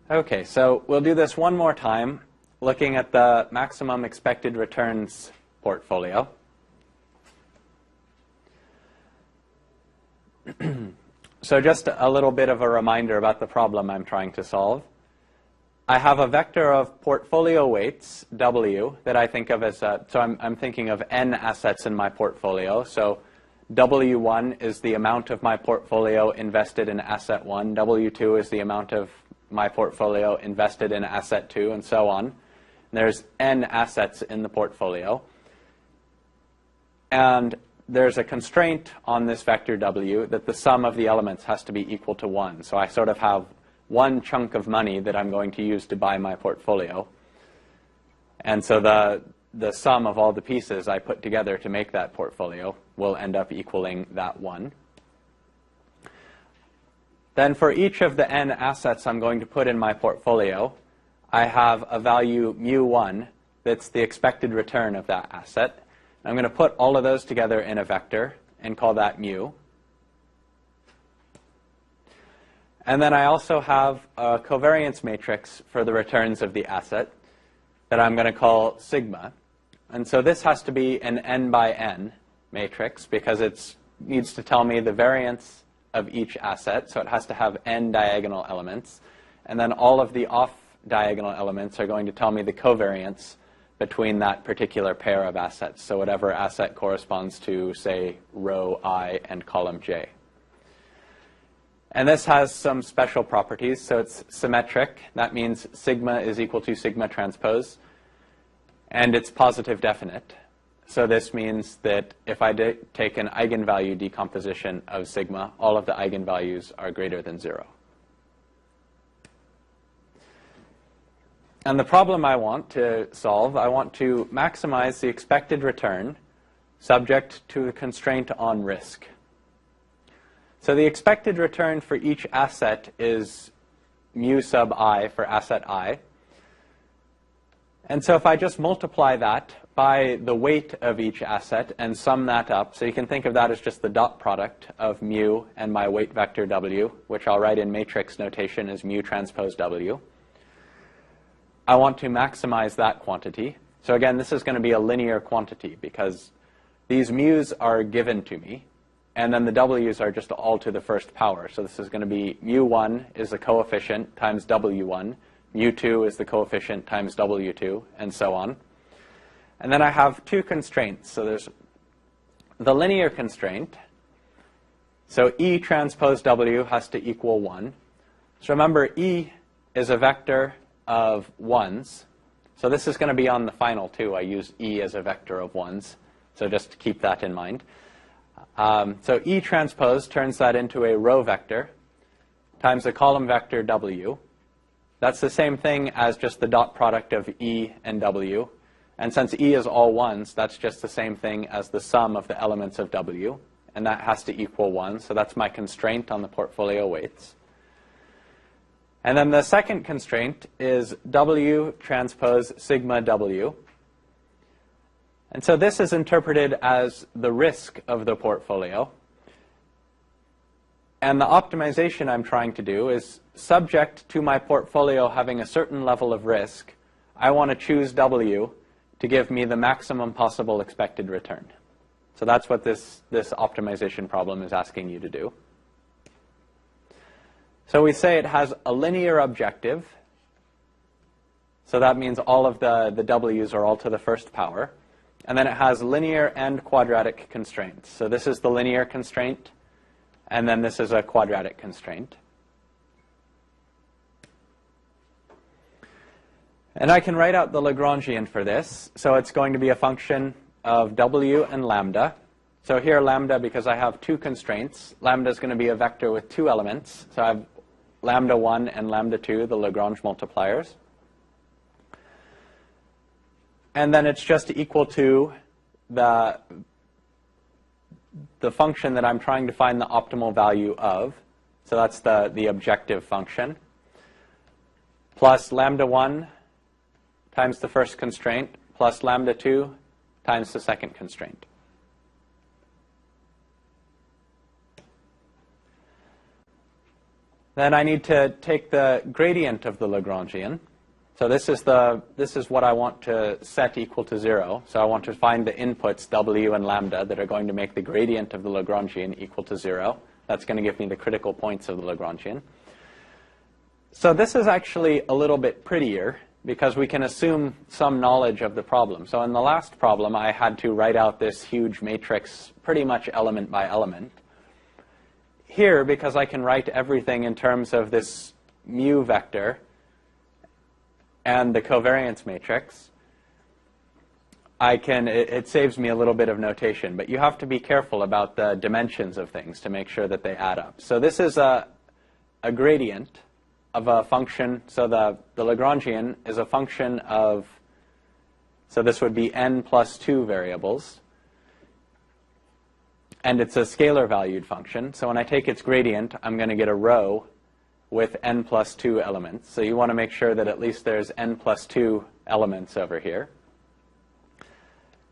Okay, so we'll do this one more time, looking at the maximum expected returns portfolio. So just a little bit of a reminder about the problem I'm trying to solve. I have a vector of portfolio weights, W, that I think of as so I'm thinking of n assets in my portfolio. So W1 is the amount of my portfolio invested in asset 1. W2 is the amount of my portfolio invested in asset 2, and so on. There's n assets in the portfolio. And there's a constraint on this vector W that the sum of the elements has to be equal to 1. So I sort of have one chunk of money that I'm going to use to buy my portfolio. And so the sum of all the pieces I put together to make that portfolio will end up equaling that 1. Then for each of the n assets I'm going to put in my portfolio, I have a value mu1 that's the expected return of that asset. I'm going to put all of those together in a vector and call that mu. And then I also have a covariance matrix for the returns of the asset that I'm going to call sigma. And so this has to be an n by n matrix because it needs to tell me the variance of each asset. So it has to have n diagonal elements. And then all of the off-diagonal elements are going to tell me the covariance between that particular pair of assets. So whatever asset corresponds to, say, row I and column J. And this has some special properties. So it's symmetric. That means sigma is equal to sigma transpose. And it's positive definite. So this means that if I take an eigenvalue decomposition of sigma, all of the eigenvalues are greater than 0. And the problem I want to solve, I want to maximize the expected return subject to a constraint on risk. So the expected return for each asset is mu sub I for asset I. And so if I just multiply that by the weight of each asset and sum that up, so you can think of that as just the dot product of mu and my weight vector W, which I'll write in matrix notation as mu transpose W. I want to maximize that quantity. So again, this is going to be a linear quantity because these mu's are given to me, and then the w's are just all to the first power. So this is going to be mu1 is the coefficient times w1, mu2 is the coefficient times w2, and so on. And then I have two constraints. So there's the linear constraint. So E transpose W has to equal 1. So remember, E is a vector of 1s. So this is going to be on the final too. I use E as a vector of 1s. So just keep that in mind. So E transpose turns that into a row vector times a column vector W. That's the same thing as just the dot product of E and W. And since E is all 1s, that's just the same thing as the sum of the elements of W. And that has to equal 1. So that's my constraint on the portfolio weights. And then the second constraint is W transpose sigma W. And so this is interpreted as the risk of the portfolio. And the optimization I'm trying to do is subject to my portfolio having a certain level of risk, I want to choose W to give me the maximum possible expected return. So that's what this optimization problem is asking you to do. So we say it has a linear objective. So that means all of the W's are all to the first power. And then it has linear and quadratic constraints. So this is the linear constraint, and then this is a quadratic constraint. And I can write out the Lagrangian for this. So it's going to be a function of W and lambda. So here lambda, because I have two constraints, lambda is going to be a vector with two elements. So I have lambda 1 and lambda 2, the Lagrange multipliers. And then it's just equal to the function that I'm trying to find the optimal value of. So that's the objective function. Plus lambda 1 times the first constraint, plus lambda 2 times the second constraint. Then I need to take the gradient of the Lagrangian. So this is what I want to set equal to 0. So I want to find the inputs W and lambda that are going to make the gradient of the Lagrangian equal to 0. That's going to give me the critical points of the Lagrangian. So this is actually a little bit prettier because we can assume some knowledge of the problem. So in the last problem, I had to write out this huge matrix pretty much element by element. Here, because I can write everything in terms of this mu vector and the covariance matrix, it saves me a little bit of notation. But you have to be careful about the dimensions of things to make sure that they add up. So this is a gradient of a function. So the Lagrangian is a function of, so this would be n plus 2 variables. And it's a scalar valued function. So when I take its gradient, I'm going to get a row with n plus 2 elements. So you want to make sure that at least there's n plus 2 elements over here.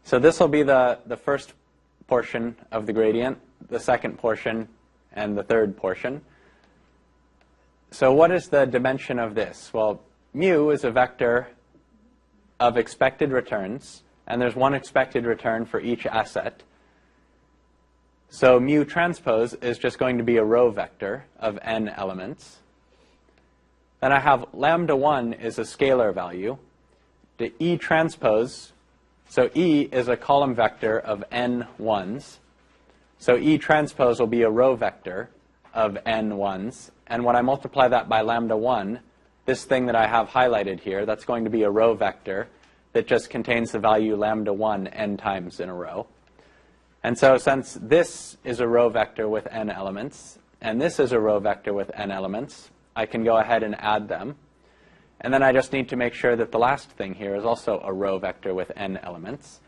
So this will be the first portion of the gradient, the second portion, and the third portion. So what is the dimension of this? Well, mu is a vector of expected returns, and there's one expected return for each asset. So mu transpose is just going to be a row vector of n elements. Then I have lambda 1 is a scalar value. The E transpose, so E is a column vector of n ones. So E transpose will be a row vector of n ones. And when I multiply that by lambda 1, this thing that I have highlighted here, that's going to be a row vector that just contains the value lambda 1 n times in a row. And so since this is a row vector with n elements, and this is a row vector with n elements, I can go ahead and add them. And then I just need to make sure that the last thing here is also a row vector with n elements.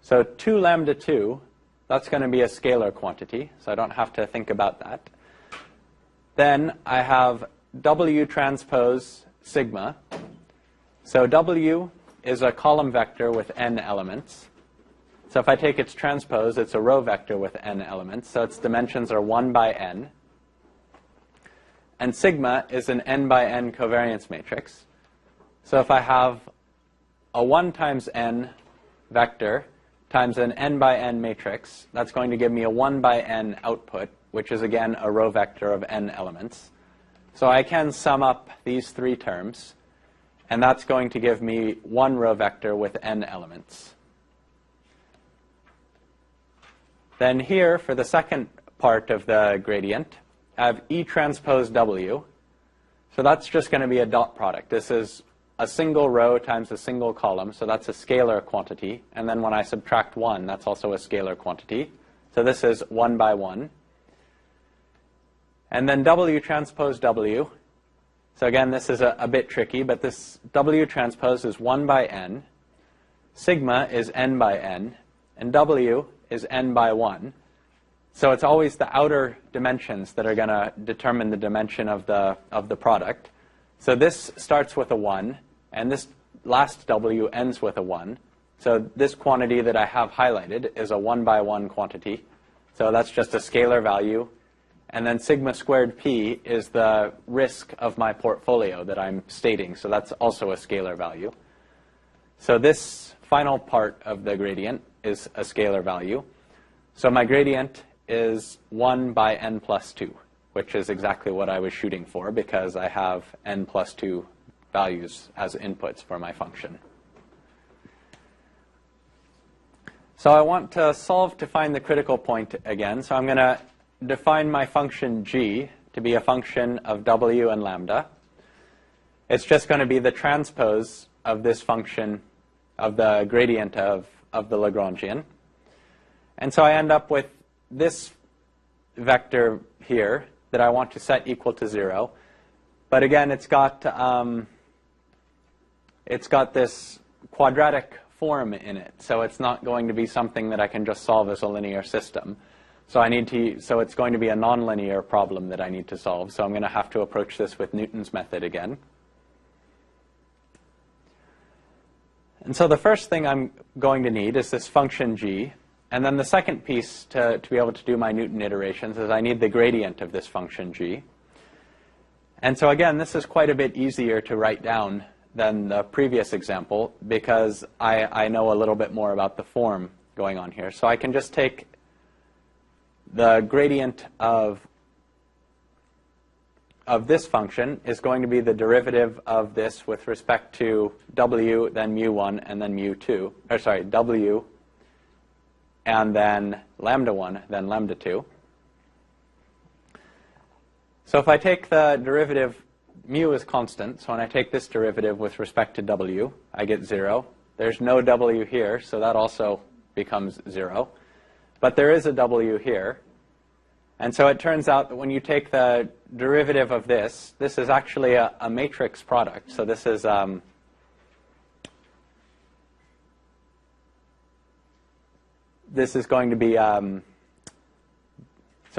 So 2 lambda 2, that's going to be a scalar quantity, so I don't have to think about that. Then I have W transpose sigma. So W is a column vector with n elements. So if I take its transpose, it's a row vector with n elements. So its dimensions are 1 by n. And sigma is an n by n covariance matrix. So if I have a 1 times n vector times an n by n matrix, that's going to give me a 1 by n output, which is again a row vector of n elements. So I can sum up these three terms, and that's going to give me one row vector with n elements. Then here, for the second part of the gradient, I have E transpose W. So that's just going to be a dot product. This is a single row times a single column, so that's a scalar quantity. And then when I subtract 1, that's also a scalar quantity. So this is 1 by 1. And then W transpose W. So again, this is a bit tricky, but this W transpose is 1 by n. Sigma is n by n. And W is n by 1. So it's always the outer dimensions that are going to determine the dimension of the product. So this starts with a 1, and this last W ends with a 1. So this quantity that I have highlighted is a 1 by 1 quantity. So that's just a scalar value. And then sigma squared p is the risk of my portfolio that I'm stating. So that's also a scalar value. So this final part of the gradient is a scalar value. So my gradient is 1 by n plus 2, which is exactly what I was shooting for because I have n plus 2 values as inputs for my function. So I want to solve to find the critical point again. So I'm going to define my function g to be a function of w and lambda. It's just going to be the transpose of this function of the gradient of the Lagrangian. And so I end up with this vector here that I want to set equal to 0. But again, it's got this quadratic form in it. So it's not going to be something that I can just solve as a linear system. So it's going to be a nonlinear problem that I need to solve. So I'm going to have to approach this with Newton's method again. And so the first thing I'm going to need is this function g. And then the second piece to be able to do my Newton iterations is I need the gradient of this function g. And so again, this is quite a bit easier to write down than the previous example because I know a little bit more about the form going on here. So I can just take the gradient of this function is going to be the derivative of this with respect to w, then mu1, and then mu2. Or sorry, w, and then lambda1, then lambda2. So if I take the derivative, mu is constant, so when I take this derivative with respect to w, I get 0. There's no w here, so that also becomes 0. But there is a w here. And so it turns out that when you take the derivative of this is actually a matrix product. So this is going to be, so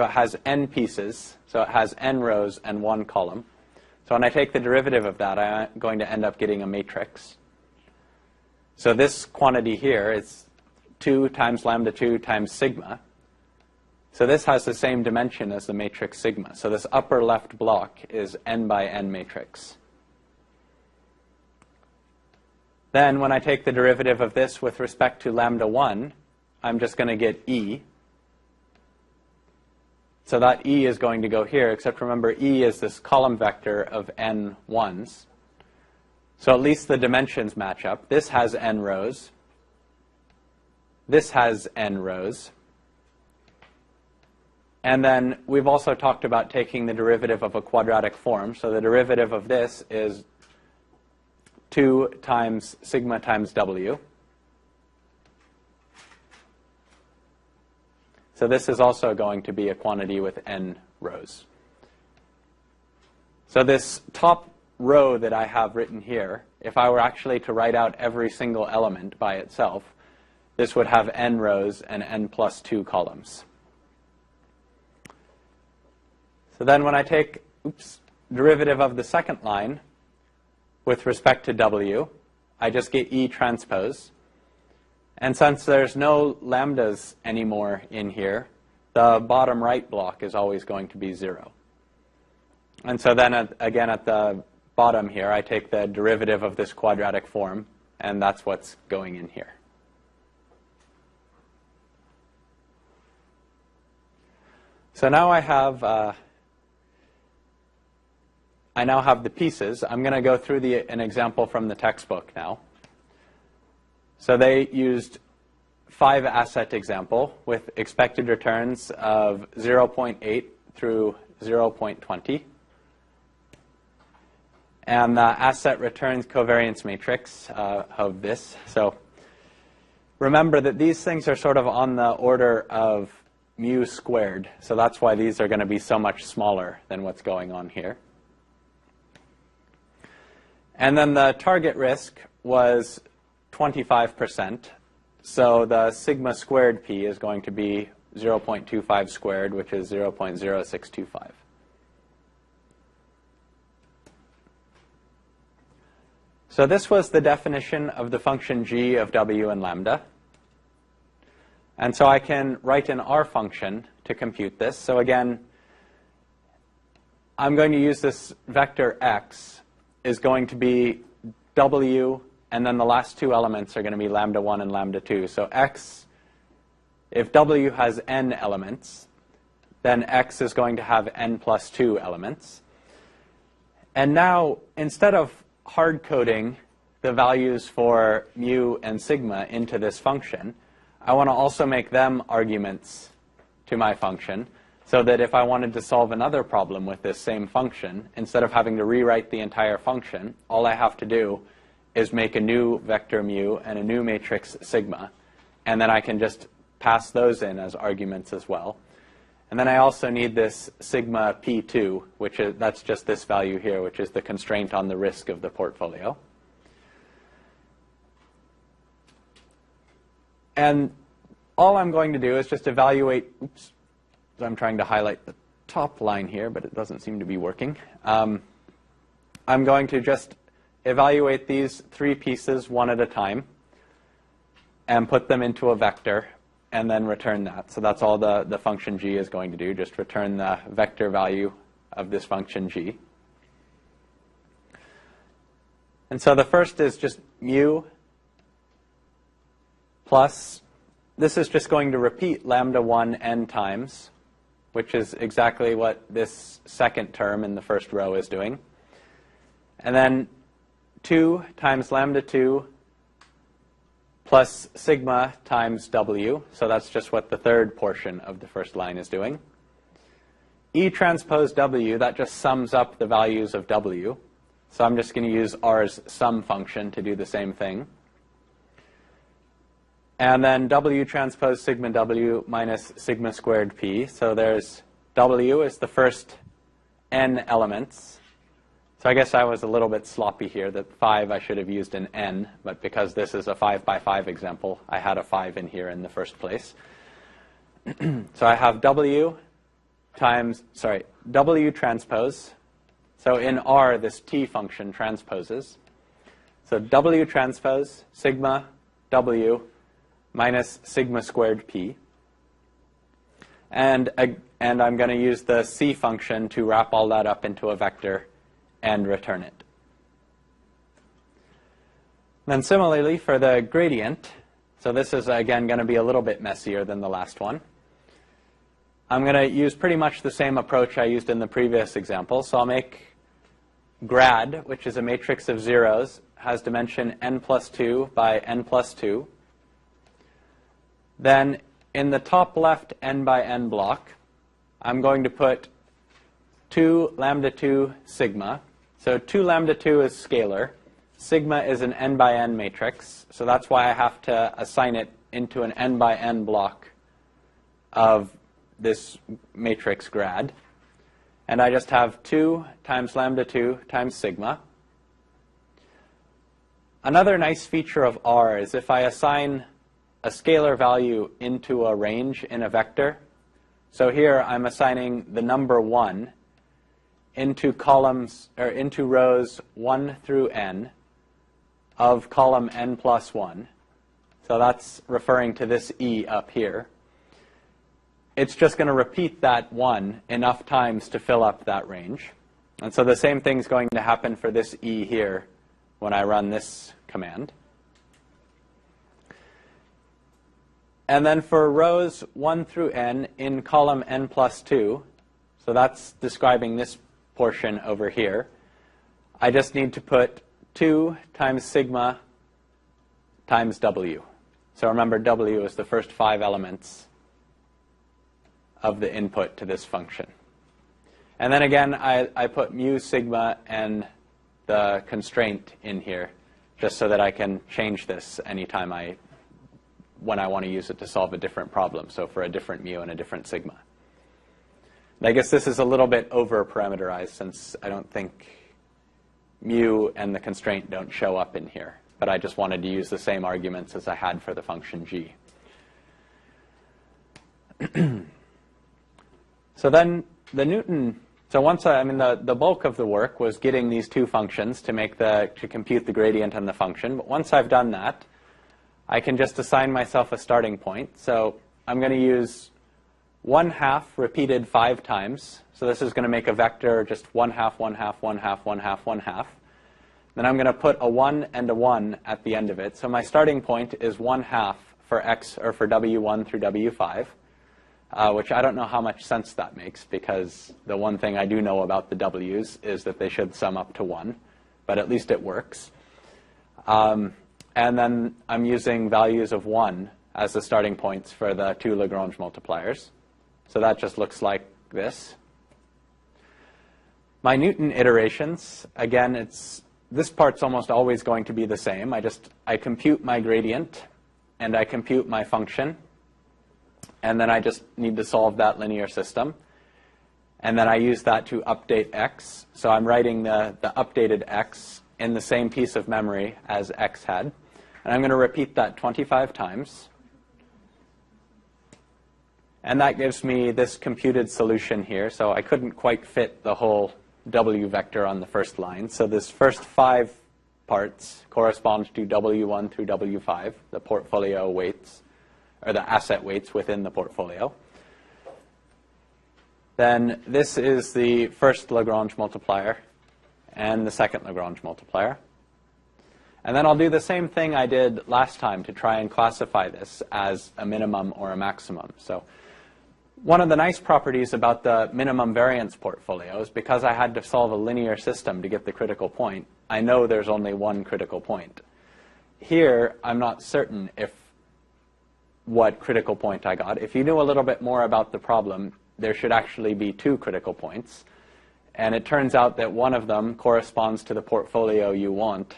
it has n pieces. So it has n rows and one column. So when I take the derivative of that, I'm going to end up getting a matrix. So this quantity here is 2 times lambda 2 times sigma. So this has the same dimension as the matrix sigma. So this upper left block is n by n matrix. Then when I take the derivative of this with respect to lambda 1, I'm just going to get e. So that e is going to go here, except remember e is this column vector of n ones. So at least the dimensions match up. This has n rows. This has n rows. And then we've also talked about taking the derivative of a quadratic form. So the derivative of this is 2 times sigma times w. So this is also going to be a quantity with n rows. So this top row that I have written here, if I were actually to write out every single element by itself, this would have n rows and n plus 2 columns. So then when I take derivative of the second line with respect to w, I just get E transpose. And since there's no lambdas anymore in here, the bottom right block is always going to be 0. And so then again at the bottom here, I take the derivative of this quadratic form, and that's what's going in here. So now I now have the pieces. I'm going to go through an example from the textbook now. So they used 5-asset example with expected returns of 0.8 through 0.20. And the asset returns covariance matrix of this. So remember that these things are sort of on the order of mu squared. So that's why these are going to be so much smaller than what's going on here. And then the target risk was 25%. So the sigma squared p is going to be 0.25 squared, which is 0.0625. So this was the definition of the function g of w and lambda. And so I can write an R function to compute this. So again, I'm going to use this vector x is going to be w, and then the last two elements are going to be lambda 1 and lambda 2. So x, if w has n elements, then x is going to have n plus 2 elements. And now, instead of hard coding the values for mu and sigma into this function, I want to also make them arguments to my function, so that if I wanted to solve another problem with this same function, instead of having to rewrite the entire function, all I have to do is make a new vector mu and a new matrix sigma, and then I can just pass those in as arguments as well. And then I also need this sigma p2, that's just this value here, which is the constraint on the risk of the portfolio. And all I'm going to do is just evaluate, I'm trying to highlight the top line here, but it doesn't seem to be working. I'm going to just evaluate these 3 pieces one at a time and put them into a vector and then return that. So that's all the function g is going to do, just return the vector value of this function g. And so the first is just mu plus, this is just going to repeat lambda 1 n times, which is exactly what this second term in the first row is doing. And then 2 times lambda 2 plus sigma times w, so that's just what the third portion of the first line is doing. E transpose w, that just sums up the values of w. So I'm just going to use R's sum function to do the same thing. And then W transpose sigma W minus sigma squared P. So there's W is the first n elements. So I guess I was a little bit sloppy here, that 5 I should have used an n, but because this is a 5 by 5 example, I had a 5 in here in the first place. So I have W transpose. So in R, this T function transposes. So W transpose sigma W minus sigma squared P. And I'm going to use the C function to wrap all that up into a vector and return it. Then similarly for the gradient, so this is again going to be a little bit messier than the last one. I'm going to use pretty much the same approach I used in the previous example. So I'll make grad, which is a matrix of zeros, has dimension n plus 2 by n plus 2. Then in the top left n by n block, I'm going to put 2 lambda 2 sigma. So 2 lambda 2 is scalar. Sigma is an n by n matrix, so that's why I have to assign it into an n by n block of this matrix grad. And I just have 2 times lambda 2 times sigma. Another nice feature of R is if I assign a scalar value into a range in a vector. So here I'm assigning the number 1 into columns, or into rows 1 through n of column n plus 1. So that's referring to this E up here. It's just going to repeat that 1 enough times to fill up that range. And so the same thing's going to happen for this E here when I run this command. And then for rows 1 through n in column n plus 2, so that's describing this portion over here, I just need to put 2 times sigma times w. So remember, w is the first 5 elements of the input to this function. And then again, I put mu sigma and the constraint in here just so that I can change this anytime when I want to use it to solve a different problem, so for a different mu and a different sigma. And I guess this is a little bit over-parameterized since I don't think mu and the constraint don't show up in here, but I just wanted to use the same arguments as I had for the function g. So then the Newton, so once the bulk of the work was getting these two functions to compute the gradient and the function, but once I've done that, I can just assign myself a starting point. So I'm going to use 1/2 repeated 5 times. So this is going to make a vector just 1/2, 1/2, 1/2, 1/2, 1/2. Then I'm going to put a 1 and a 1 at the end of it. So my starting point is 1/2 for x, or for w1 through w5, which I don't know how much sense that makes, because the one thing I do know about the w's is that they should sum up to 1, but at least it works. And then I'm using values of 1 as the starting points for the 2 Lagrange multipliers. So that just looks like this. My Newton iterations, again, this part's almost always going to be the same. I compute my gradient, and I compute my function, and then I just need to solve that linear system. And then I use that to update x. So I'm writing the updated x in the same piece of memory as x had. And I'm going to repeat that 25 times. And that gives me this computed solution here. So I couldn't quite fit the whole w vector on the first line. So this first 5 parts correspond to w1 through w5, the portfolio weights, or the asset weights within the portfolio. Then this is the first Lagrange multiplier and the second Lagrange multiplier. And then I'll do the same thing I did last time to try and classify this as a minimum or a maximum. So one of the nice properties about the minimum variance portfolio is because I had to solve a linear system to get the critical point, I know there's only one critical point. Here, I'm not certain what critical point I got. If you knew a little bit more about the problem, there should actually be two critical points. And it turns out that one of them corresponds to the portfolio you want,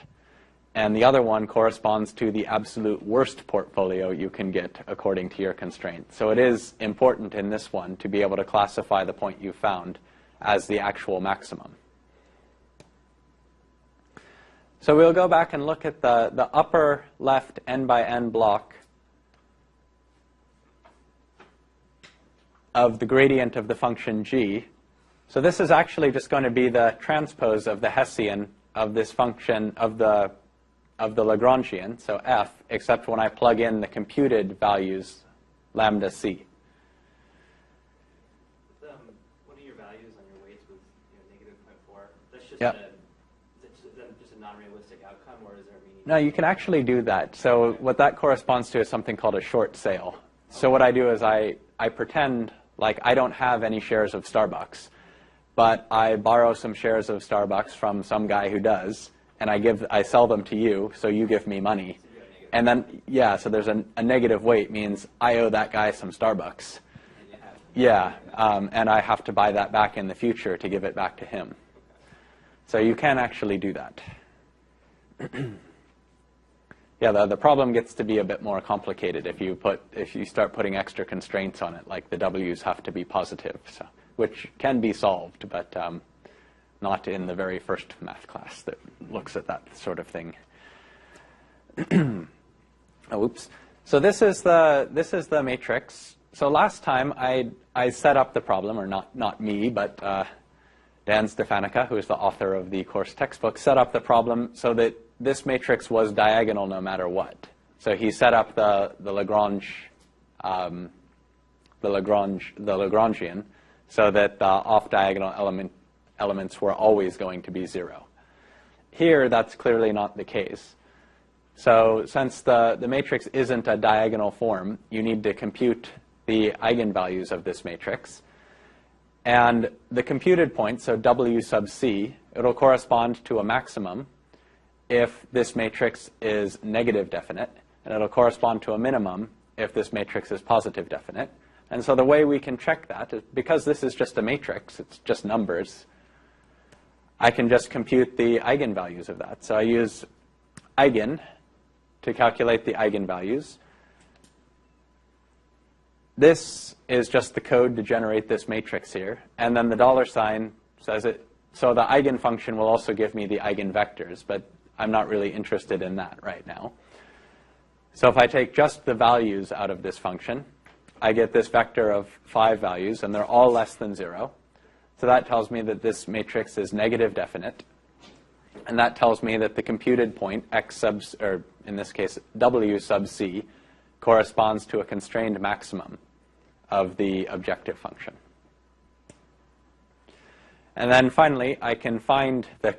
and the other one corresponds to the absolute worst portfolio you can get according to your constraint. So it is important in this one to be able to classify the point you found as the actual maximum. So we'll go back and look at the upper left n by n block of the gradient of the function g. So this is actually just going to be the transpose of the Hessian of this function of the Lagrangian, so f, except when I plug in the computed values, lambda c. One of your values on your weights was -0.4. That's just, yep. Just a non-realistic outcome, or is there a meaning? No, you can actually do that. So what that corresponds to is something called a short sale. So what I do is I pretend like I don't have any shares of Starbucks, but I borrow some shares of Starbucks from some guy who does, and I sell them to you, so you give me money. And then, yeah, so there's a negative weight, means I owe that guy some Starbucks. Yeah, and I have to buy that back in the future to give it back to him. So you can actually do that. Yeah, the problem gets to be a bit more complicated if you start putting extra constraints on it, like the W's have to be positive, so, which can be solved, but not in the very first math class that looks at that sort of thing. Oh, oops. So this is the matrix. So last time I set up the problem, or not me, but Dan Stefanica, who is the author of the course textbook, set up the problem so that this matrix was diagonal no matter what. So he set up the Lagrangian so that the off-diagonal elements were always going to be 0. Here, that's clearly not the case. So since the matrix isn't a diagonal form, you need to compute the eigenvalues of this matrix. And the computed point, so W sub c, it'll correspond to a maximum if this matrix is negative definite, and it'll correspond to a minimum if this matrix is positive definite. And so the way we can check that is, because this is just a matrix, it's just numbers, I can just compute the eigenvalues of that. So I use eigen to calculate the eigenvalues. This is just the code to generate this matrix here. And then the $sign says it. So the eigenfunction will also give me the eigenvectors, but I'm not really interested in that right now. So if I take just the values out of this function, I get this vector of 5 values, and they're all less than 0. So that tells me that this matrix is negative definite. And that tells me that the computed point, x sub, or in this case, W sub c, corresponds to a constrained maximum of the objective function. And then finally, I can find the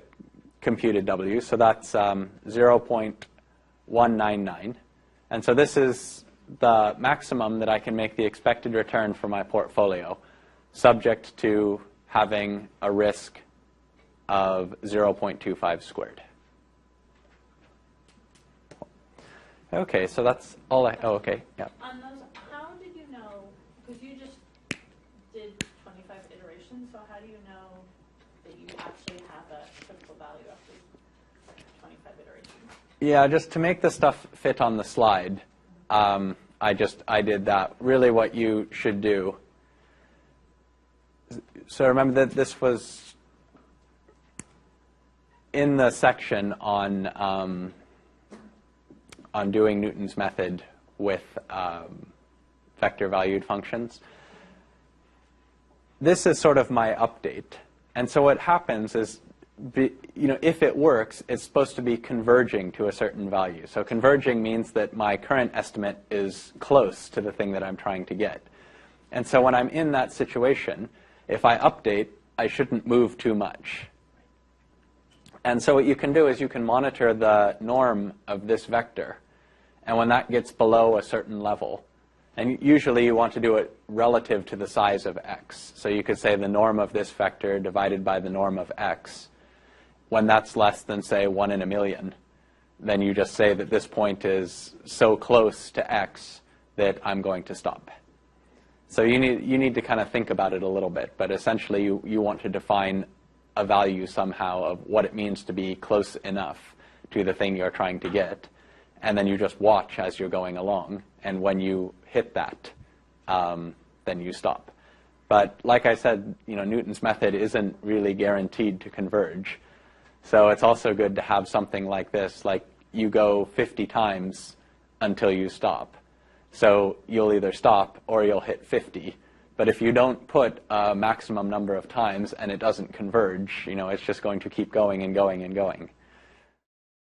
computed W. So that's 0.199. And so this is the maximum that I can make the expected return for my portfolio, subject to having a risk of 0.25 squared. Okay, so that's all okay, yeah. On those, how did you know, because you just did 25 iterations, so how do you know that you actually have a critical value after 25 iterations? Yeah, just to make the stuff fit on the slide, I did that. Really what you should do. So remember that this was in the section on doing Newton's method with vector-valued functions. This is sort of my update. And so what happens is, if it works, it's supposed to be converging to a certain value. So converging means that my current estimate is close to the thing that I'm trying to get. And so when I'm in that situation, if I update, I shouldn't move too much. And so what you can do is you can monitor the norm of this vector. And when that gets below a certain level, and usually you want to do it relative to the size of x. So you could say the norm of this vector divided by the norm of x. When that's less than, say, 1 in a million, then you just say that this point is so close to x that I'm going to stop. So you need to kind of think about it a little bit. But essentially, you want to define a value somehow of what it means to be close enough to the thing you're trying to get. And then you just watch as you're going along. And when you hit that, then you stop. But like I said, Newton's method isn't really guaranteed to converge. So it's also good to have something like this, like you go 50 times until you stop. So you'll either stop or you'll hit 50. But if you don't put a maximum number of times and it doesn't converge, it's just going to keep going and going and going.